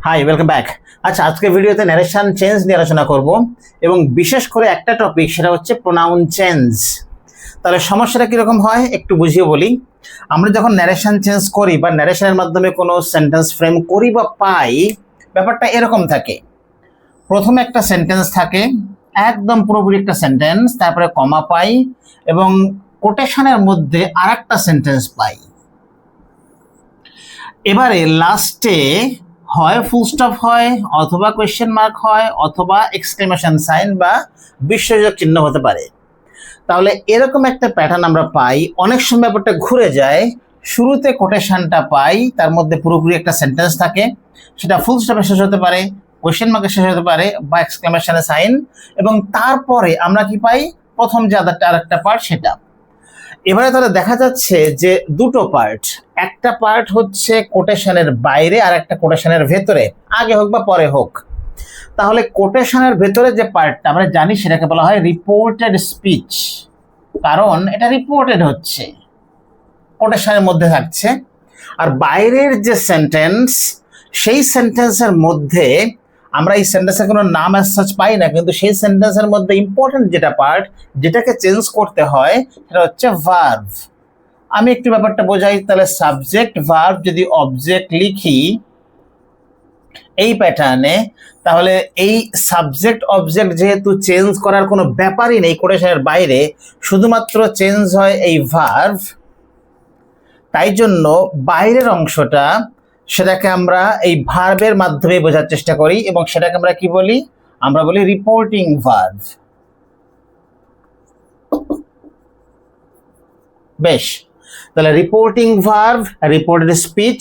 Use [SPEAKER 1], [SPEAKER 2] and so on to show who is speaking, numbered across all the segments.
[SPEAKER 1] High, welcome back. আচ্ছা, আজকে ভিডিওতে ন্যারেশন চেঞ্জ নিয়ে আলোচনা করব এবং বিশেষ করে একটা টপিক, সেটা হচ্ছে প্রোনাউন চেঞ্জ। তাহলে সমস্যাটা কিরকম হয় একটু বুঝিয়ে বলি। আমরা যখন ন্যারেশন চেঞ্জ করি বা ন্যারেশনের মাধ্যমে কোনো সেন্টেন্স ফ্রেম করি বা পাই, ব্যাপারটা এরকম থাকে। প্রথমে একটা সেন্টেন্স থাকে, একদম পুরোপুরি একটা সেন্টেন্স, তারপরে কমা পাই এবং কোটেশনের মধ্যে আরেকটা সেন্টেন্স পাই। এবারে লাস্টে হয় ফুল স্টপ হয়, অথবা কোয়েশ্চেন মার্ক হয়, অথবা এক্সক্লেমেশন সাইন বা বিস্ময়যোগ চিহ্ন হতে পারে। তাহলে এরকম একটা প্যাটার্ন আমরা পাই। অনেক সময় ব্যাপারটা ঘুরে যায়, শুরুতে কোটেশনটা পাই, তার মধ্যে পুরোপুরি একটা সেন্টেন্স থাকে, সেটা ফুল স্টপে শেষ হতে পারে, কোয়েশ্চেন মার্কে শেষ হতে পারে বা এক্সক্লেমেশনের সাইন, এবং তারপরে আমরা কি পাই, প্রথম যে আরেকটা পার্ট সেটা। এবারে তাহলে দেখা যাচ্ছে যে দুটো পার্ট, একটা পার্ট হচ্ছে কোটেশনের বাইরে আর একটা কোটেশনের ভেতরে, আগে হোক বা পরে হোক। তাহলে কোটেশনের ভেতরে যে পার্টটা আমরা জানি সেটাকে বলা হয় রিপোর্টেড স্পিচ, কারণ এটা রিপোর্টেড হচ্ছে, কোটেশনের মধ্যে থাকছে। আর বাইরের যে সেন্টেন্স, সেই সেন্টেন্সের মধ্যে আমরা এই সেন্টেন্সের কোনো নাম অ্যাজ সাচ পাই না, কিন্তু সেই সেন্টেন্সের মধ্যে ইম্পর্টেন্ট যেটা পার্ট, যেটাকে চেঞ্জ করতে হয়, সেটা হচ্ছে ভার্ব। আমি একটু ব্যাপারটা বোঝাই। তাহলে সাবজেক্ট ভার্ব যদি অবজেক্ট লিখি এই প্যাটার্নে, তাহলে এই সাবজেক্ট অবজেক্ট যেহেতু চেঞ্জ করার কোনো ব্যাপারই নেই কোটেশনের বাইরে, শুধুমাত্র চেঞ্জ হয় এই ভার্ব, তাই জন্য বাইরের অংশটা সেটাকে আমরা এই ভার্বের মাধ্যমে বোঝার চেষ্টা করি এবং সেটাকে আমরা কি বলি, আমরা বলি রিপোর্টিং ভার্ব। বেশ, তাহলে রিপোর্টিং ভার্ব, রিপোর্টেড স্পিচ।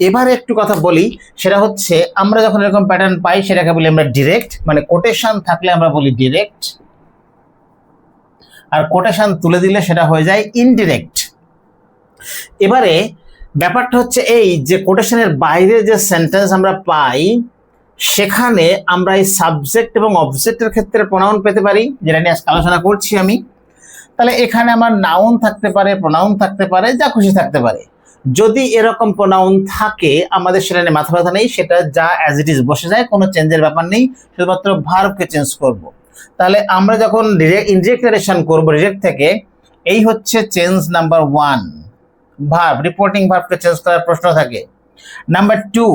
[SPEAKER 1] এবারে একটু কথা বলি, সেটা হচ্ছে আমরা যখন এরকম প্যাটার্ন পাই সেটাকে বলি আমরা ডিরেক্ট, মানে কোটেশন থাকলে আমরা বলি ডিরেক্ট, আর কোটেশন তুলে দিলে সেটা হয়ে যায় ইনডিরেক্ট। এবারে ব্যাপারটা হচ্ছে এই যে কোটেশনের বাইরে যে সেন্টেন্স আমরা পাই, সেখানে আমরা এই সাবজেক্ট এবং অবজেক্টের ক্ষেত্রে প্রোনাউন পেতে পারি, যেটা নিয়ে আজকে আলোচনা করছি আমি। তাহলে এখানে আমার নাউন থাকতে পারে, প্রোনাউন থাকতে পারে, যা খুশি থাকতে পারে। যদি এরকম প্রোনাউন থাকে, আমাদের সেটা নিয়ে মাথা ব্যথা নেই, সেটা যা অ্যাজ ইট ইজ বসে যায়, কোনো চেঞ্জের ব্যাপার নেই, শুধুমাত্র ভার্বকে চেঞ্জ করব। তাহলে আমরা যখন ইনডিরেক্ট ন্যারেশন করব ডিরেক্ট থেকে, এই হচ্ছে চেঞ্জ নাম্বার 1, ভার্ব, রিপোর্টিং ভার্বকে চেঞ্জ করার প্রশ্ন থাকে। নাম্বার 2,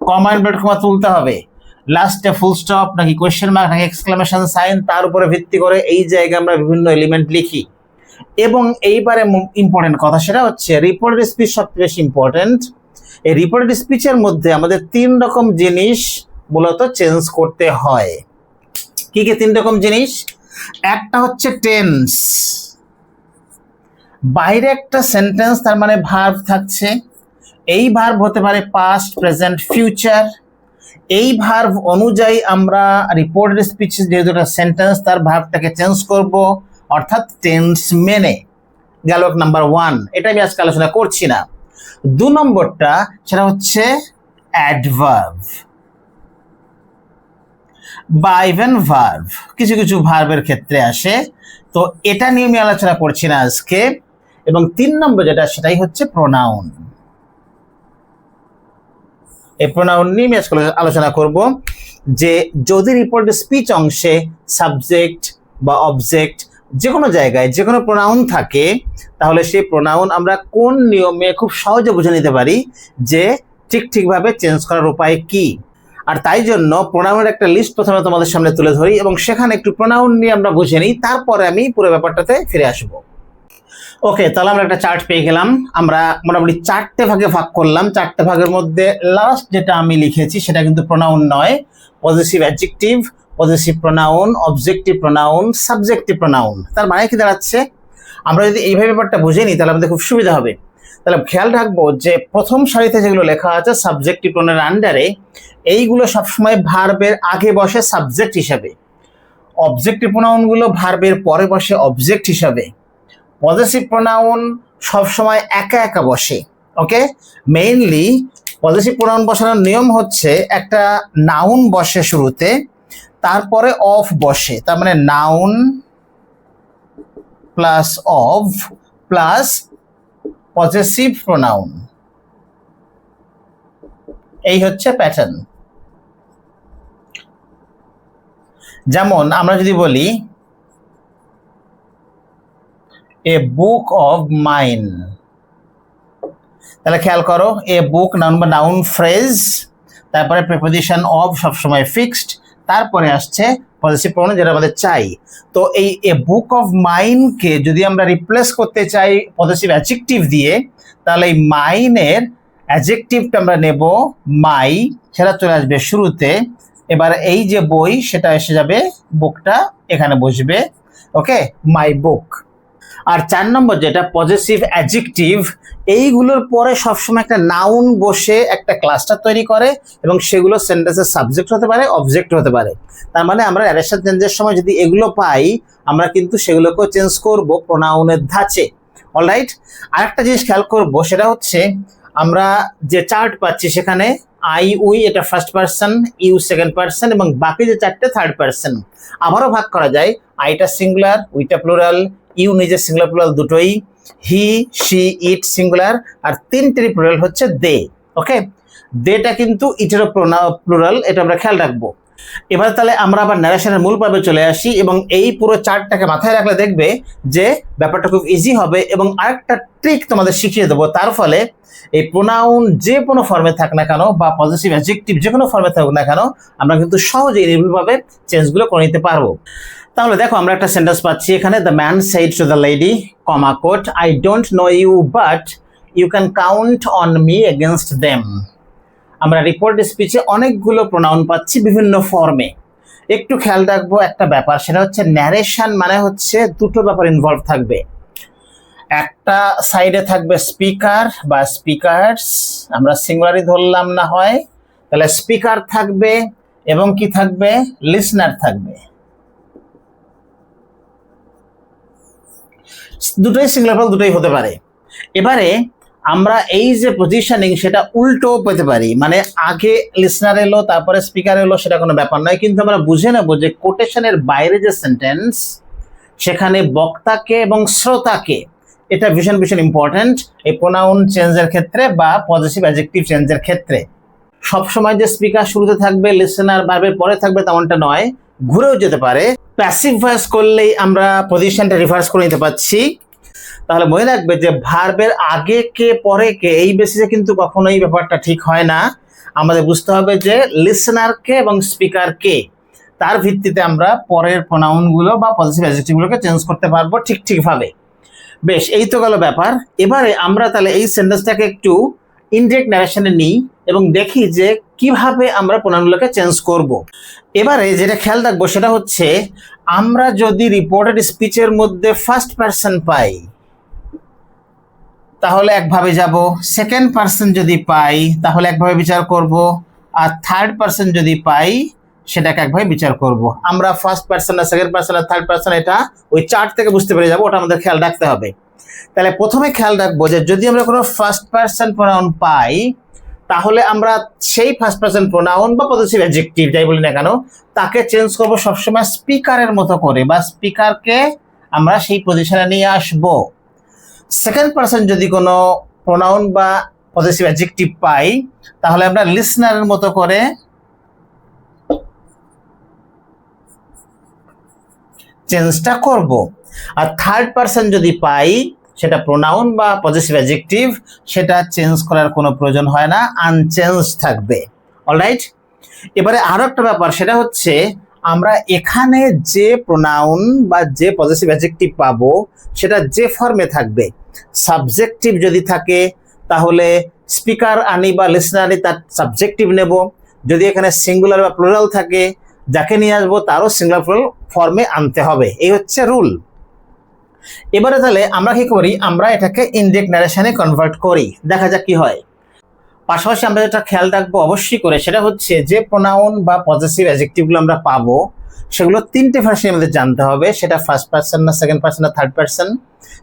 [SPEAKER 1] কমা ইনভার্টেড কমা তুলতে হবে, লাস্টে ফুল স্টপ নাকি কোয়েশ্চেন মার্ক নাকি এক্সক্লেমেশন সাইন, তার উপরে ভিত্তি করে এই জায়গায় আমরা বিভিন্ন এলিমেন্ট লিখি। এবং এইবারে ইম্পর্টেন্ট কথা, সেটা হচ্ছে রিপোর্টেড স্পিচ সবচেয়ে বেশি ইম্পর্টেন্ট। এই রিপোর্টেড স্পিচের মধ্যে আমাদের 3 রকম জিনিস মূলত চেঞ্জ করতে হয়। কি কি 3 রকম জিনিস? একটা হচ্ছে টেন্স, বাইরে একটা সেন্টেন্স, তার মানে ভার্ব থাকছে, এই ভার্ব হতে পারে পাস্ট, প্রেজেন্ট, ফিউচার। এই ভার্ব অনুযায়ী আমরা রিপোর্টেড স্পিচ, যেহেতু একটা সেন্টেন্স, তার ভার্বটাকে চেঞ্জ করব, অর্থাৎ টেন্স মেনে। গেল নাম্বার 1, এটা আমি আজকে আলোচনা করছি না। 2 নম্বরটা, সেটা হচ্ছে অ্যাডভার্ব বা ইভেন ভার্ব, কিছু কিছু ভার্বের ক্ষেত্রে আসে, তো এটা নিয়ে আমি আলোচনা করছি না আজকে। এবং 3 নম্বর যেটা, সেটাই হচ্ছে প্রোনাউন। এই প্রোনাউন নিয়ে আমি আজকে আলোচনা করব, যে যদি রিপোর্ট স্পিচ অংশে সাবজেক্ট বা অবজেক্ট যে কোনো জায়গায় যে কোনো প্রোনাউন থাকে, তাহলে সেই প্রোনাউন আমরা কোন নিয়মে খুব সহজে বুঝে নিতে পারি যে ঠিকভাবে চেঞ্জ করার উপায় কি। আর তাই জন্য প্রোনাউনের একটা লিস্ট প্রথমে তোমাদের সামনে তুলে ধরি এবং সেখানে একটু প্রোনাউন নিয়ে আমরা বুঝে নিই, তারপরে আমি পুরো ব্যাপারটাতে ফিরে আসবো। ওকে, তাহলে আমরা একটা চার্ট পেয়ে গেলাম। আমরা মোটামুটি 4টে ভাগে ভাগ করলাম। 4টে ভাগের মধ্যে লাস্ট যেটা আমি লিখেছি সেটা কিন্তু প্রোনাউন নয়, positive adjective, positive pronoun, objective pronoun, subjective pronoun. তার মানে কি দাঁড়াচ্ছে, আমরা যদি এইভাবে ব্যাপারটা বুঝে নিই তাহলে আমাদের খুব সুবিধা হবে। তাহলে খেয়াল রাখবো যে প্রথম সারিতে যেগুলো লেখা আছে সাবজেক্টিভ প্রোনাউনের আন্ডারে, এইগুলো সবসময় ভার্বের আগে বসে সাবজেক্ট হিসাবে, অবজেক্টিভ প্রোনাউনগুলো ভার্বের পরে বসে অবজেক্ট হিসাবে, পজেসিভ প্রোনাউন সবসময় একা একা বসে। ওকে, মেইনলি পজেসিভ প্রোনাউন বসানোর নিয়ম হচ্ছে একটা নাউন বসে শুরুতে, তারপরে অফ বসে, তার মানে noun plus of plus possessive pronoun, এই হচ্ছে প্যাটার্ন। যেমন আমরা যদি বলি এ বুক অফ মাইন, তাহলে খেয়াল করো এ বুক নাউন বা নাউন ফ্রেজ, তারপরে প্রিপোজিশন অফ সবসময় ফিক্সড, তারপরে আসছে পজেসিভ প্রোনাউন যেটা আমাদের চাই। তো এই এ বুক অফ মাইনকে যদি আমরা রিপ্লেস করতে চাই পজেসিভ অ্যাডজেক্টিভ দিয়ে, তাহলে এই মাইনের অ্যাডজেক্টিভটা আমরা নেব মাই, সেটা চলে আসবে শুরুতে। এবার এই যে বই সেটা এসে যাবে, বুকটা এখানে বসবে, ওকে, মাই বুক। আর 4 নম্বর যেটা পজেসিভ অ্যাডজেক্টিভ, এইগুলোর পরে সবসময় একটা নাউন বসে একটা ক্লাস্টার তৈরি করে এবং সেগুলো সেন্টেন্সের সাবজেক্ট হতে পারে, অবজেক্ট হতে পারে। তার মানে আমরা ন্যারেশন চেঞ্জের সময় যদি এগুলো পাই, আমরা কিন্তু সেগুলোকেও চেঞ্জ করব প্রোনাউনের ধাঁচে। অলরাইট, আরেকটা জিনিস খেয়াল করব, সেটা হচ্ছে আমরা যে চার্ট পাচ্ছি সেখানে আই উই এটা first person, you second person এবং বাকি যে 4টে থার্ড পার্সন। আবারও ভাগ করা যায়, আইটা সিঙ্গুলার, উইটা প্লুরাল, ইউ নিজে সিঙ্গুলার প্লুরাল দুটোই, হি শি ইট সিঙ্গুলার, আর 3টেরই প্লুরাল হচ্ছে দে। ওকে, দেটা কিন্তু ইটেরও প্লুরাল, এটা আমরা খেয়াল রাখবো। এবার তাহলে আমরা আবার ন্যারেশনের মূল পর্বে চলে আসি এবং এই পুরো চার্টটাকে মাথায় রাখলে দেখবে যে ব্যাপারটা খুব ইজি হবে। এবং আরেকটা ট্রিক তোমাদের শিখিয়ে দেবো, তার ফলে এই প্রোনাউন যে কোনো ফর্মে থাক না কেন বা পজিটিভ অ্যাডজেক্টিভ যে কোনো ফর্মে থাকুক না কেন, আমরা কিন্তু সহজেই নির্ভুলভাবে চেঞ্জগুলো করে নিতে পারবো। তাহলে দেখো আমরা একটা সেন্টেন্স পাচ্ছি এখানে, the man said to the lady, comma quote, I don't know you but you can count on me against them. আমরা রিপোর্ট স্পিচে অনেকগুলো প্রোনাউন পাচ্ছি বিভিন্ন ফর্মে। একটু খেয়াল রাখবো একটা ব্যাপার, সেটা হচ্ছে ন্যারেশন মানে হচ্ছে দুটো ব্যাপার ইনভলভ থাকবে। একটা সাইডে থাকবে স্পিকার বা স্পিকার্স, আমরা সিঙ্গুলারই ধরলাম না হয়, তাহলে স্পিকার থাকবে এবং কি থাকবে, লিসনার থাকবে। দুটোই সিঙ্গুলার, দুটোই হতে পারে। এবারে আমরা এই যে পজিশনিং সেটা উল্টো পেতে পারি, মানে আগে লিসনার এলো তারপরে স্পিকার এলো, সেটা কোনো ব্যাপার নয়, কিন্তু আমরা বুঝে নেব যে কোটেশনের বাইরে যে সেন্টেন্স সেখানে বক্তাকে এবং শ্রোতাকে, এটা ভীষণ ভীষণ ইম্পর্টেন্ট এই প্রোনাউন চেঞ্জের ক্ষেত্রে বা পজিটিভ অ্যাডজেক্টিভ চেঞ্জের ক্ষেত্রে। সবসময় যে স্পিকার শুরুতে থাকবে লিসনার ভার্বের পরে থাকবে তেমনটা নয়, ঘুরেও যেতে পারে। প্যাসিভ ভয়েস করলেই আমরা পজিশনটা রিভার্স করে নিতে পারছি। তাহলে মনে রাখবে যে ভার্বের আগে কে পরে কে এই বেসিসে কিন্তু কখনোই ব্যাপারটা ঠিক হয় না। আমাদের বুঝতে হবে যে লিসনার কে এবং স্পিকার কে, তার ভিত্তিতে আমরা পরের প্রোনাউনগুলো বা পজিটিভ অ্যাডজেক্টিভগুলোকে চেঞ্জ করতে পারবো ঠিকভাবে। বেশ, এই তো গেল ব্যাপার। এবারে আমরা তাহলে এই সেন্টেন্সটাকে একটু ইনডিরেক্ট ন্যারেশনে নিই এবং দেখি যে কিভাবে আমরা প্রোনাউনগুলোকে চেঞ্জ করব। এবারে যেটা খেয়াল রাখবো সেটা হচ্ছে, আমরা যদি রিপোর্টেড স্পিচের মধ্যে ফার্স্ট পারসন পাই তাহলে একভাবে যাব, সেকেন্ড পারসন যদি পাই তাহলে একভাবে বিচার করব, আর থার্ড পারসন যদি পাই সেটাকে একভাবে বিচার করব। আমরা ফার্স্ট পারসন না সেকেন্ড পারসন আর থার্ড পারসন এটা ওই চার্ট থেকে বুঝতে পেরে যাবো, ওটা আমাদের খেয়াল রাখতে হবে। তাহলে প্রথমে খেয়াল রাখবো যে যদি আমরা কোনো ফার্স্ট পারসন প্রোনাউন পাই তাহলে আমরা সেই ফার্স্ট পারসন প্রোনাউন বা পজিটিভ অ্যাডজেক্টিভ যাই বলি না কেন তাকে চেঞ্জ করব সবসময় স্পিকারের মতো করে, বা স্পিকারকে আমরা সেই পজিশনে নিয়ে আসবো। সেকেন্ড পারসন যদি কোনো প্রোনাউন বা পজিটিভ অ্যাডজেক্টিভ পাই তাহলে আমরা লিসনারের মতো করে চেঞ্জটা করব। আর থার্ড পারসন যদি পাই সেটা প্রোনাউন বা পজিটিভ অ্যাডজেক্টিভ, সেটা চেঞ্জ করার কোনো প্রয়োজন হয় না, আনচেঞ্জ থাকবে। অলরাইট, এবারে আরো একটা ব্যাপার, সেটা হচ্ছে আমরা এখানে যে প্রোনাউন বা যে পজিটিভ অ্যাডজেক্টিভ পাবো সেটা যে ফর্মে থাকবে, সাবজেক্টিভ যদি থাকে তাহলে স্পিকার আনি বা লিসনার আনি তার সাবজেক্টিভ নেব। যদি এখানে সিঙ্গুলার বা প্লুরাল থাকে যাকে নিয়ে আসবো তারও সিঙ্গুলার প্লুরাল ফর্মে আনতে হবে, এই হচ্ছে রুল। এবারে তাহলে আমরা কি করি, আমরা এটাকে ইনডিরেক্ট ন্যারেশনে কনভার্ট করি, দেখা যাক কি হয়। পাশাপাশি আমরা যেটা খেয়াল রাখবো অবশ্যই করে সেটা হচ্ছে যে প্রোনাউন বা পজিটিভ অ্যাডজেক্টিভগুলো আমরা পাবো সেগুলো 3টে ভার্সনে আমাদের জানতে হবে, সেটা ফার্স্ট পারসন না সেকেন্ড পারসন না থার্ড পারসন,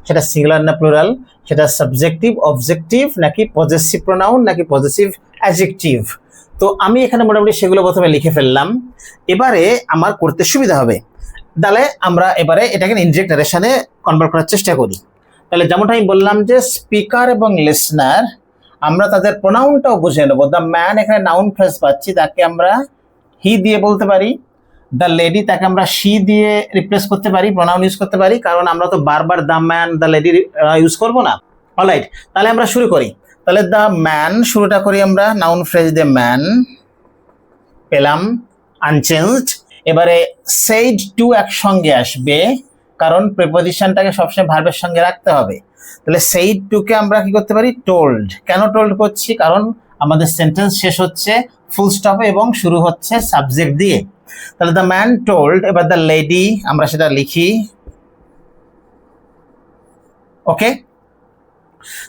[SPEAKER 1] সেটা সিঙ্গুলার না প্লুরাল, সেটা সাবজেক্টিভ অবজেক্টিভ নাকি পজেসিভ প্রোনাউন নাকি পজেসিভ অ্যাডজেক্টিভ। তো আমি এখানে মোটামুটি সেগুলো প্রথমে লিখে ফেললাম, এবারে আমার করতে সুবিধা হবে। তাহলে আমরা এবারে এটাকে ইনডিরেক্ট ন্যারেশনে কনভার্ট করার চেষ্টা করি। তাহলে যেমনটা আমি বললাম যে স্পিকার এবং লিসনার আমরা তাদের প্রোনাউনটাও বুঝে নেবো। দ্য ম্যান এখানে নাউন ফ্রেজ পাচ্ছি, তাকে আমরা হি দিয়ে বলতে পারি, দ্য লেডি তাকে আমরা শি দিয়ে রিপ্লেস করতে পারি, প্রোনাউন ইউজ করতে পারি, কারণ আমরা তো বারবার the man the lady use করব না। অলরাইট, তাহলে আমরা শুরু করি। তাহলে দ্য ম্যান শুরুটা করি আমরা নাউন ফ্রেজ দিয়ে, ম্যান পেলাম আনচেঞ্জড। এবারে সেইড টু একসঙ্গে আসবে, কারণ প্রিপোজিশনটাকে সবসময় ভার্বের সঙ্গে রাখতে হবে। তাহলে সেইড টুকে আমরা কি করতে পারি, টোল্ড। কেন টোল্ড করছি, কারণ আমাদের সেন্টেন্স শেষ হচ্ছে ফুল স্টপে এবং শুরু হচ্ছে সাবজেক্ট দিয়ে। তাহলে দ্য ম্যান টোল্ড, এবার দ্য লেডি আমরা সেটা লিখি। ওকে,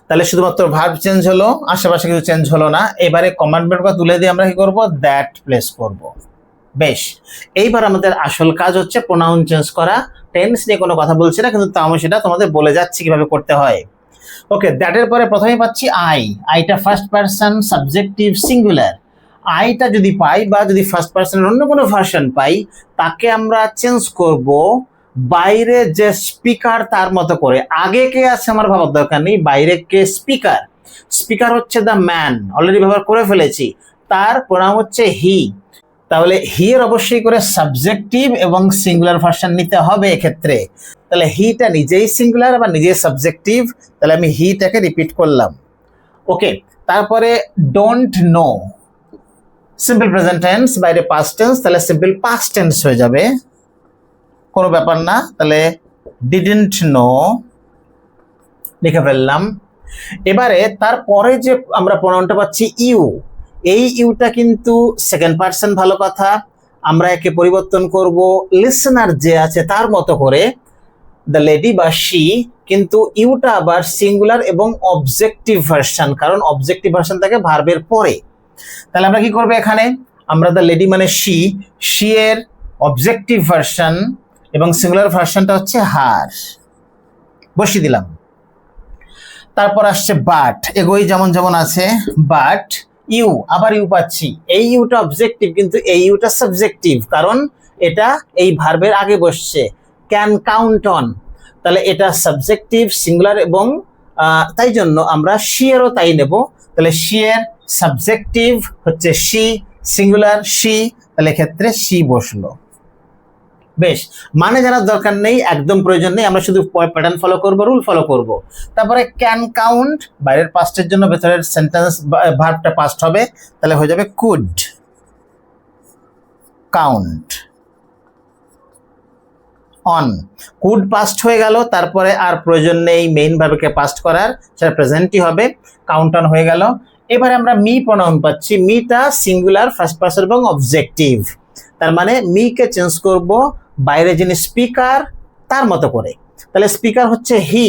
[SPEAKER 1] তাহলে শুধুমাত্র ভার্ব চেঞ্জ হলো, আশেপাশে কিছু চেঞ্জ হলো না। এবারে কমান্ড ভার্বটা তুলে দিয়ে আমরা কি করব, দ্যাট প্লেস করব। বেশ, এইবার আমাদের আসল কাজ হচ্ছে প্রোনাউন চেঞ্জ করা। টেন্স নিয়ে কোনো কথা বলছি না, কিন্তু তাও আমি সেটা তোমাদের বলে যাচ্ছি কিভাবে করতে হয়। ওকে, দ্যাটের পরে প্রথমে পাচ্ছি আই। আইটা ফার্স্ট পারসন সাবজেক্টিভ সিঙ্গুলার। আইটা যদি পাই বা যদি ফার্স্ট পারসনের অন্য কোনো ভার্সন পাই, তাকে আমরা চেঞ্জ করব বাইরে যে স্পিকার তার মতো করে। আগে কে আছে আমার ভাবার দরকার নেই, বাইরে কে স্পিকার। স্পিকার হচ্ছে দ্য ম্যান, অলরেডি ব্যবহার করে ফেলেছি। তার প্রোনাউন হচ্ছে হি। তাহলে হি এর অবশ্যই করে সাবজেক্টিভ এবং সিঙ্গুলার ভার্সন নিতে হবে এক্ষেত্রে। তাহলে হিটা নিজেই সিঙ্গুলার বা নিজেই সাবজেক্টিভ, তাহলে আমি হিটাকে রিপিট করলাম। ওকে, তারপরে don't know simple present tense, বাইরে পাস্ট টেন্স, তাহলে সিম্পল পাস্ট টেন্স হয়ে যাবে, কোনো ব্যাপার না। তাহলে ডিডন্ট নো লিখে ফেললাম। এবারে তারপরে যে আমরা প্রোনাউনটা পাচ্ছি ইউ, এই ইউটা কিন্তু সেকেন্ড পারসন, ভালো কথা। আমরা একে পরিবর্তন করব লিসনার যে আছে তার মতো করে, দ্য লেডি বা শি, কিন্তু ইউটা আবার সিঙ্গুলার এবং অবজেক্টিভ ভার্সন, কারণ অবজেক্টিভ ভার্সন থাকে ভার্বের পরে। তাহলে আমরা কি করবো এখানে, আমরা দ্য লেডি মানে শি, শি এর অবজেক্টিভ ভার্সন এবং সিঙ্গুলার ভার্সনটা হচ্ছে হার, বসিয়ে দিলাম। তারপর আসছে বাট, এগোই যেমন যেমন আছে, বাট ইউ, আবার ইউ পাচ্ছি। এই ইউটা অবজেক্টিভ, কিন্তু এই ইউটা সাবজেক্টিভ, কারণ এটা এই ভার্বের আগে বসছে। ক্যান কাউন্ট অন, তাহলে এটা সাবজেক্টিভ সিঙ্গুলার, এবং তাই জন্য আমরা শি এরও তাই নেব। তাহলে শি এর সাবজেক্টিভ হচ্ছে শি, সিঙ্গুলার শি, তাহলে ক্ষেত্রে শি বসলো। বেশ, মানে জানার দরকার নেই, একদম প্রয়োজন নেই, আমরা শুধু প্যাটার্ন ফলো করব, রুল ফলো করব। তারপরে ক্যান কাউন্ট, বাইরের পাস্টের জন্য ভেতরের সেন্টেন্স ভার্বটা পাস্ট হবে, তাহলে হয়ে যাবে could count on. Could past হয়ে গেল, তারপরে আর প্রয়োজন নেই মেইন ভার্বকে পাস্ট করার, সেটা প্রেজেন্টই হবে, কাউন্ট অন হয়ে গেল। এবারে আমরা মি প্রোনাউন পাচ্ছি, মিটা সিঙ্গুলার, ফার্স্ট পারসন এবং অবজেক্টিভ। তার মানে মিকে চেঞ্জ করব বাইরে যিনি স্পিকার তার মতো করে। তাহলে স্পিকার হচ্ছে হি,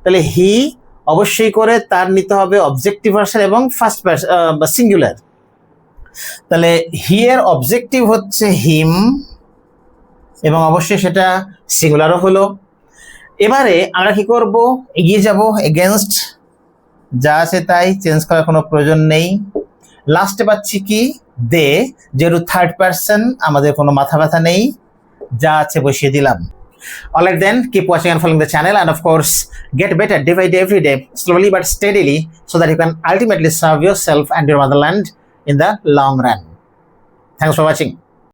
[SPEAKER 1] তাহলে হি অবশ্যই করে তার নিতে হবে অবজেক্টিভ ভার্সন এবং ফার্স্ট পারসন বা সিঙ্গুলার। তাহলে হি এর অবজেক্টিভ হচ্ছে হিম, এবং অবশ্যই সেটা সিঙ্গুলারও হলো। এবারে আমরা কি করব, এগিয়ে যাব, এগেনস্ট যা আছে তাই, চেঞ্জ করার কোনো প্রয়োজন নেই। লাস্টে পাচ্ছি কি, দে, যেহেতু থার্ড পারসন আমাদের কোনো মাথা ব্যথা নেই, যা আছে বসিয়ে দিলাম। Alright then, keep watching and following the channel, and of course get better day by day, every day, slowly but steadily, so that you can ultimately serve yourself and your motherland in the long run. Thanks for watching.